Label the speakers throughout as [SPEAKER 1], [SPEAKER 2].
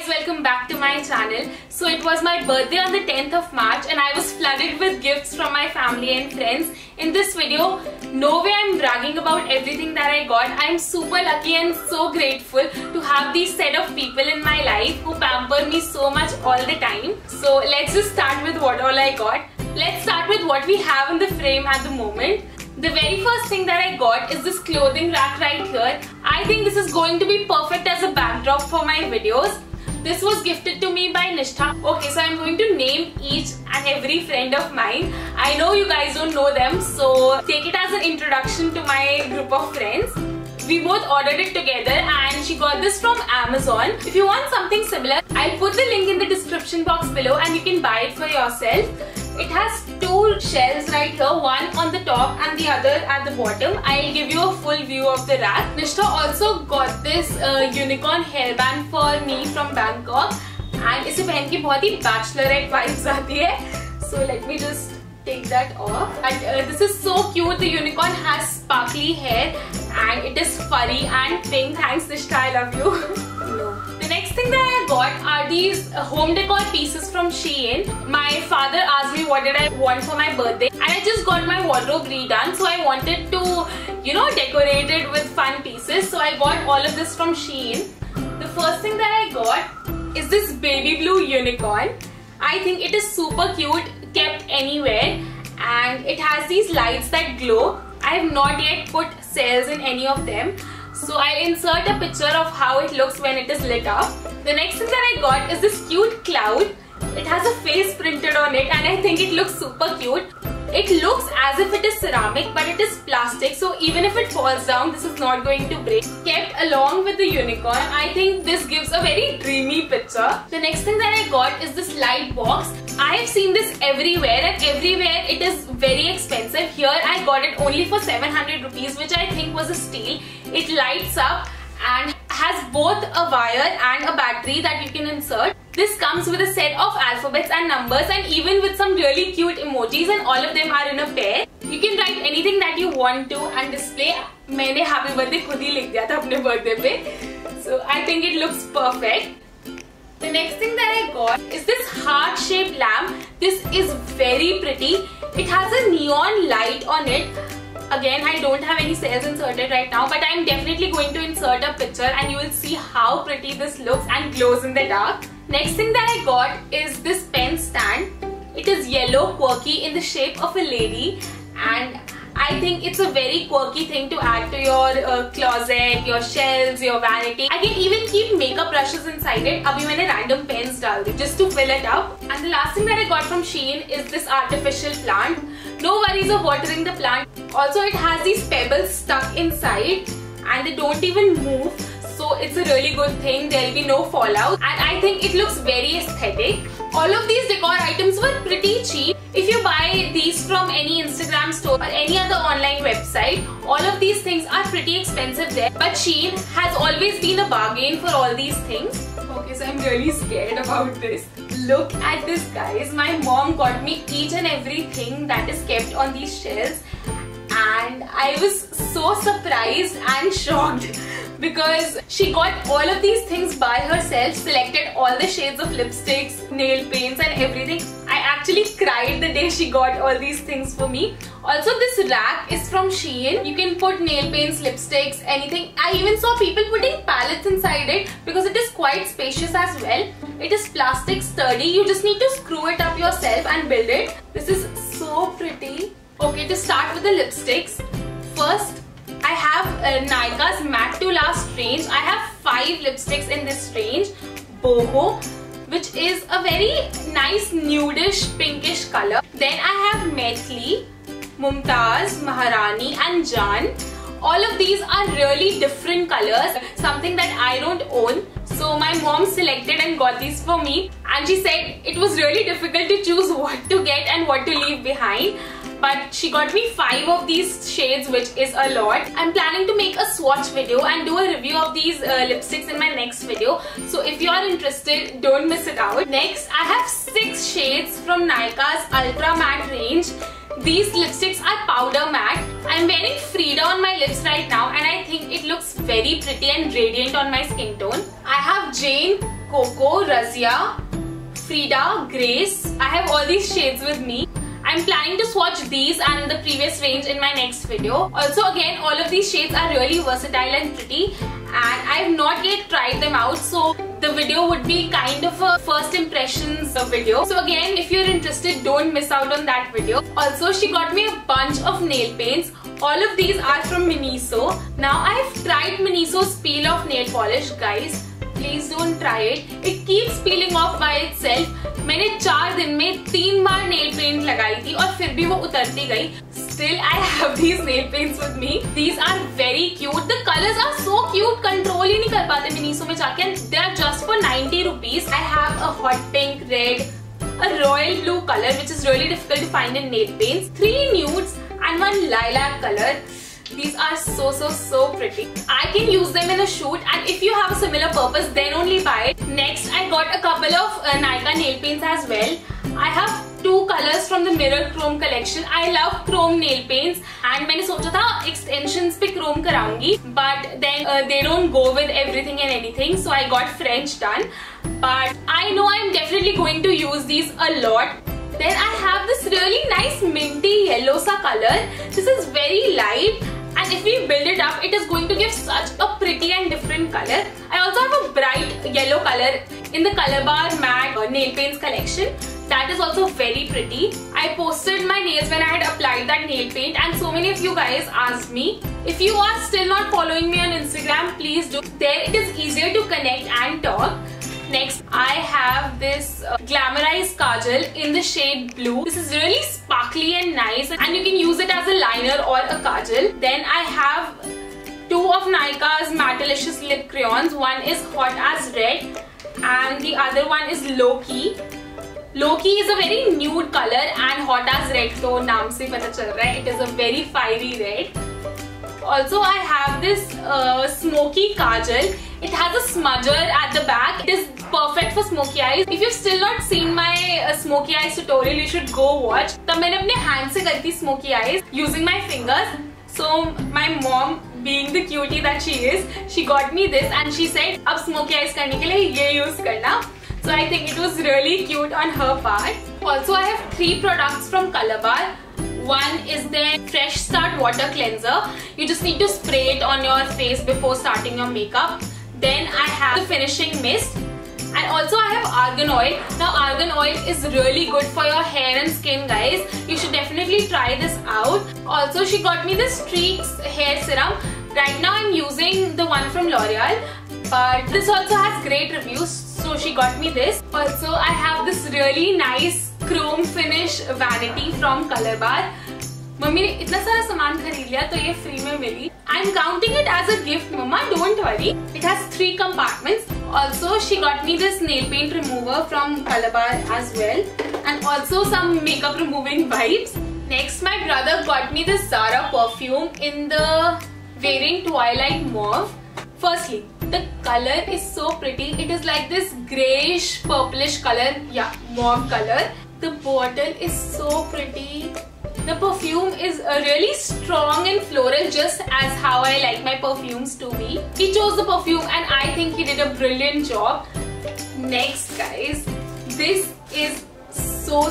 [SPEAKER 1] guys, welcome back to my channel. So it was my birthday on the 10th of March and I was flooded with gifts from my family and friends. In this video, no way I'm bragging about everything that I got. I'm super lucky and so grateful to have these set of people in my life who pamper me so much all the time. So let's just start with what all I got. Let's start with what we have in the frame at the moment. The very first thing that I got is this clothing rack right here. I think this is going to be perfect as a backdrop for my videos. This was gifted to me by Nishtha. Okay, so I'm going to name each and every friend of mine. I know you guys don't know them, so take it as an introduction to my group of friends. We both ordered it together and she got this from Amazon. If you want something similar, I'll put the link in the description box below and you can buy it for yourself. It has two shelves right here, one on the top and the other at the bottom. I'll give you a full view of the rack. Nishtha also got this unicorn hairband for me from Bangkok and इसे पहन के बहुत ही bachelorette vibes आती है. So let me just take that off. And this is so cute. The unicorn has sparkly hair and it is furry and pink. Thanks Nishtha, I love you. The next thing that I got are these home decor pieces from Shein. My father asked me what did I want for my birthday and I just got my wardrobe redone, so I wanted to, decorate it with fun pieces. So I got all of this from Shein. The first thing that I got is this baby blue unicorn. I think it is super cute, kept anywhere, and it has these lights that glow. I have not yet put cells in any of them. So I'll insert a picture of how it looks when it is lit up. The next thing that I got is this cute cloud. It has a face printed on it and I think it looks super cute. It looks as if it is ceramic but it is plastic, so even if it falls down, this is not going to break. Kept along with the unicorn, I think this gives a very dreamy picture. The next thing that I got is this light box. I have seen this everywhere and everywhere it is very expensive. Here I got it only for 700 rupees, which I think was a steal. It lights up and has both a wire and a battery that you can insert. This comes with a set of alphabets and numbers and even with some really cute emojis, and all of them are in a pair. You can write anything that you want to and display. मैंने happy birthday खुद ही लिख दिया था अपने birthday पे. So I think it looks perfect. The next thing that I got is this heart-shaped lamp. This is very pretty. It has a neon light on it. Again, I don't have any cells inserted right now, but I'm definitely going to insert a picture and you will see how pretty this looks and glows in the dark. Next thing that I got is this pen stand. It is yellow, quirky, in the shape of a lady, and I think it's a very quirky thing to add to your closet, your shelves, your vanity. I can even keep makeup brushes inside it. Abhi maine random pens dal di just to fill it up. And the last thing that I got from Shein is this artificial plant. No worries of watering the plant. Also, it has these pebbles stuck inside and they don't even move. So it's a really good thing. There will be no fallout and I think it looks very aesthetic. All of these decor items were pretty cheap. If you buy these from any Instagram store or any other online website, all of these things are pretty expensive there. But Shein has always been a bargain for all these things. Okay, so I'm really scared about this. Look at this, guys. My mom got me each and everything that is kept on these shelves. And I was so surprised and shocked because she got all of these things by herself, selected all the shades of lipsticks, nail paints and everything. I actually cried the day she got all these things for me. Also, this rack is from Shein. You can put nail paints, lipsticks, anything. I even saw people putting palettes inside it because it is quite spacious as well. It is plastic sturdy. You just need to screw it up yourself and build it. This is so pretty. Okay, to start with the lipsticks. First, I have Nykaa's Matte to Last range. I have 5 lipsticks in this range. Boho, which is a very nice nudish pinkish color. Then I have Maithili, Mumtaz, Maharani and Jaan. All of these are really different colors, something that I don't own. So my mom selected and got these for me. And she said it was really difficult to choose what to get and what to leave behind. But she got me 5 of these shades, which is a lot. I'm planning to make a swatch video and do a review of these lipsticks in my next video. So if you are interested, don't miss it out. Next, I have 6 shades from Nykaa's Ultra Matte range. These lipsticks are powder matte. I'm wearing Frida on my lips right now and I think it looks very pretty and radiant on my skin tone. I have Jane, Coco, Razia, Frida, Grace. I have all these shades with me. I'm planning to swatch these and the previous range in my next video. Also, again, all of these shades are really versatile and pretty, and I have not yet tried them out, so the video would be kind of a first impressions video. So again, if you're interested, don't miss out on that video. Also, she got me a bunch of nail paints. All of these are from Miniso. Now, I've tried Miniso's peel off nail polish, guys. Please don't try it. It keeps peeling off by itself. मैंने 4 दिन में 3 बार nail paint लगाई थी और फिर भी वो उतरती गई. Still, I have these nail paints with me. These are very cute. The colors are so cute. Control ही नहीं कर पाते Miniso में जाके. And they are just for 90 rupees. I have a hot pink, red, a royal blue color, which is really difficult to find in nail paints. 3 nudes and 1 lilac color. These are so pretty. I can use them in a shoot, and if you have a similar purpose, then only buy it. Next, I got a couple of Nykaa nail paints as well. I have 2 colors from the Mirror Chrome collection. I love chrome nail paints, and मैंने सोचा था extensions पे chrome कराऊंगी, but then they don't go with everything and anything, so I got French done. But I know I'm definitely going to use these a lot. Then I have this really nice minty yellow sa color. This is very light, and if we build it up, it is going to give such a pretty and different color. I also have a bright yellow color in the Color Bar Matte nail paints collection. That is also very pretty. I posted my nails when I had applied that nail paint, and so many of you guys asked me. If you are still not following me on Instagram, please do. There it is easier to connect and talk. Next, I have this glamorized kajal in the shade blue. This is really sparkly and nice, and you can use it as a liner or a kajal. Then I have 2 of Nykaa's Mattelicious lip crayons. One is Hot as Red and the other one is Low Key. Low Key is a very nude color, and Hot as Red to naam se pata chal raha hai. It is a very fiery red. Also, I have this smoky kajal. It has a smudger at the back. It is perfect for smoky eyes. If you've still not seen my smoky eyes tutorial, you should go watch. तब मैंने अपने hand से करी थी smoky eyes using my fingers. So my mom, being the cutie that she is, she got me this and she said, अब smoky eyes करने के लिए ये use करना. So I think it was really cute on her part. Also, I have 3 products from Color Bar. One is their Fresh Start Water Cleanser. You just need to spray it on your face before starting your makeup. Then I have the Finishing Mist. And also I have Argan Oil. Now Argan Oil is really good for your hair and skin, guys. You should definitely try this out. Also, she got me this Streaks Hair Serum. Right now I'm using the one from L'Oreal, but this also has great reviews, so she got me this. Also, I have this really nice chrome finish vanity from Color Bar. Mummy ने इतना सारा सामान खरीद लिया तो ये free में मिली. I'm counting it as a gift, Mama. Don't worry. It has 3 compartments. Also, she got me this nail paint remover from Color Bar as well, and also some makeup removing wipes. Next, my brother got me this Zara perfume in the variant Twilight Mauve. Firstly, the color is so pretty. It is like this greyish purplish color. Yeah, mauve color. The bottle is so pretty. The perfume is really strong and floral, just as how I like my perfumes to be. He chose the perfume and I think he did a brilliant job. Next, guys, this is so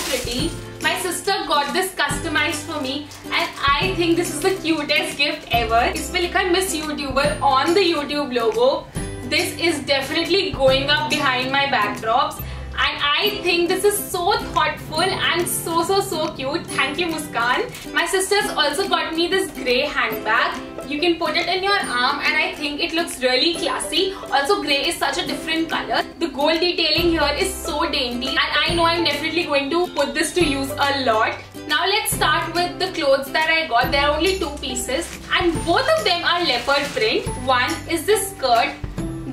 [SPEAKER 1] pretty. My sister got this customized for me and I think this is the cutest gift ever. इसमें लिखा है Miss YouTuber on the YouTube logo. This is definitely going up behind my backdrops. And I think this is so thoughtful and so cute. Thank you, Muskan. My sisters also got me this grey handbag. You can put it in your arm and I think it looks really classy. Also, grey is such a different color. The gold detailing here is so dainty and I know I'm definitely going to put this to use a lot. Now let's start with the clothes that I got. There are only 2 pieces and both of them are leopard print. One is this skirt.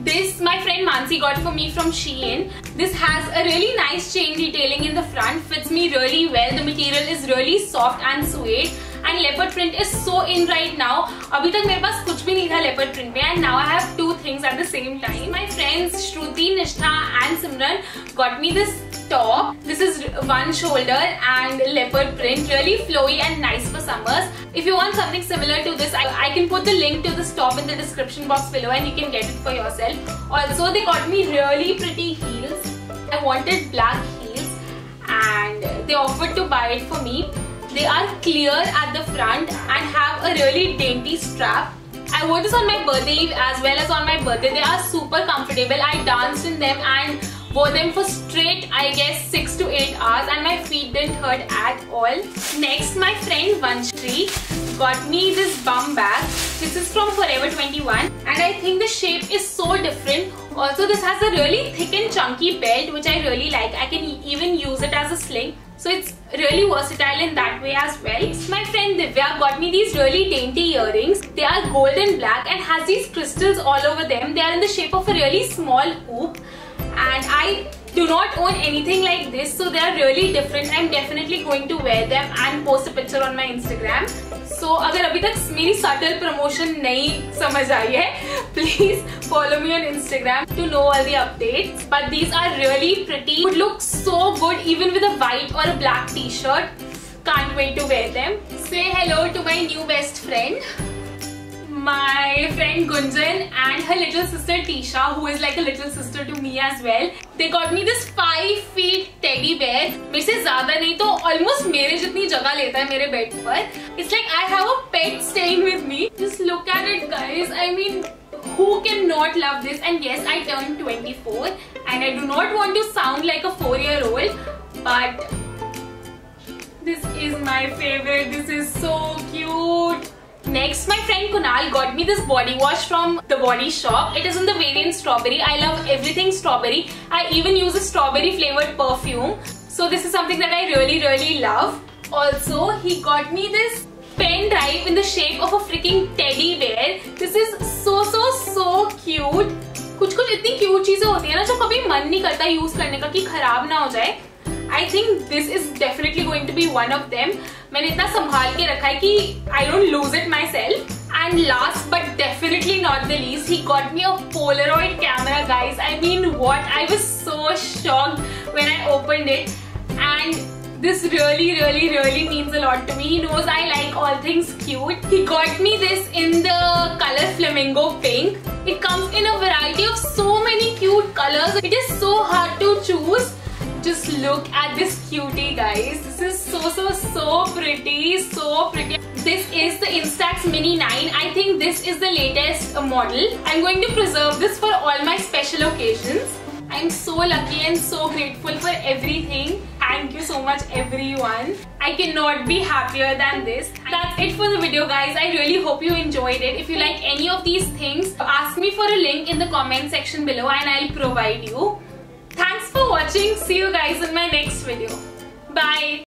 [SPEAKER 1] This my friend Mansi got for me from Shein. This has a really nice chain detailing in the front. Fits me really well. The material is really soft and suede. And leopard print is so in right now. अभी तक मेरे पास कुछ भी नहीं था leopard print में. And now I have 2 things at the same time. My friends Shruti, Nishtha and Simran got me this top. This is one shoulder and leopard print, really flowy and nice for summers. If you want something similar to this, I can put the link to this top in the description box below and you can get it for yourself. Also, they got me really pretty heels. I wanted black heels and they offered to buy it for me. They are clear at the front and have a really dainty strap. I wore this on my birthday eve as well as on my birthday. They are super comfortable. I danced in them and wore them for straight, I guess, 6 to 8 hours and my feet didn't hurt at all. Next, my friend Vanshri got me this bum bag. This is from Forever 21 and I think the shape is so different. Also, this has a really thick and chunky belt which I really like. I can even use it as a sling. So it's really versatile in that way as well. My friend Divya got me these really dainty earrings. They are gold and black and has these crystals all over them. They are in the shape of a really small hoop. And I do not own anything like this, so they are really different. I'm definitely going to wear them and post a picture on my Instagram. So अगर अभी तक मेरी subtle promotion नहीं समझ आई है, please follow me on Instagram to know all the updates. But these are really pretty. Would look so good even with a white or a black t-shirt. Can't wait to wear them. Say hello to my new best friend, my friend Gunjan, and her little sister Tisha, who is like a little sister to me as well. They got me this 5 feet teddy bear. मेरे से ज़्यादा नहीं तो almost मेरे जितनी जगह लेता है मेरे बेड पर. It's like I have a pet staying with me. Just look at it, guys. I mean, who can not love this? And yes, I turned 24 and I do not want to sound like a 4-year-old, but this is my favorite. This is so cute. Next, my friend Kunal got me this body wash from The Body Shop. It is in the variant strawberry. I love everything strawberry. I even use a strawberry flavored perfume. So this is something that I really love. Also, he got me this pen drive in the shape of a freaking teddy bear. This is so cute. कुछ इतनी cute चीजें होती है ना जो कभी मन नहीं करता यूज करने का कि खराब ना हो जाए. I think this is definitely going to be one of them. मैंने इतना संभाल के रखा है कि I don't lose it myself. And last but definitely not the least, he got me a Polaroid camera, guys. I mean, what? I was so shocked when I opened it. And this really means a lot to me. He knows I like all things cute. He got me this in the color flamingo pink. It comes in a variety of so many cute colors. It is so hard to choose. Just look at this cutie, guys. This is so pretty, so pretty. This is the Instax Mini 9. I think this is the latest model. I'm going to preserve this for all my special occasions. I'm so lucky and so grateful for everything. Thank you so much, everyone. I cannot be happier than this. That's it for the video, guys. I really hope you enjoyed it. If you like any of these things, ask me for a link in the comment section below and I'll provide you. Thanks for watching. See you guys in my next video. Bye.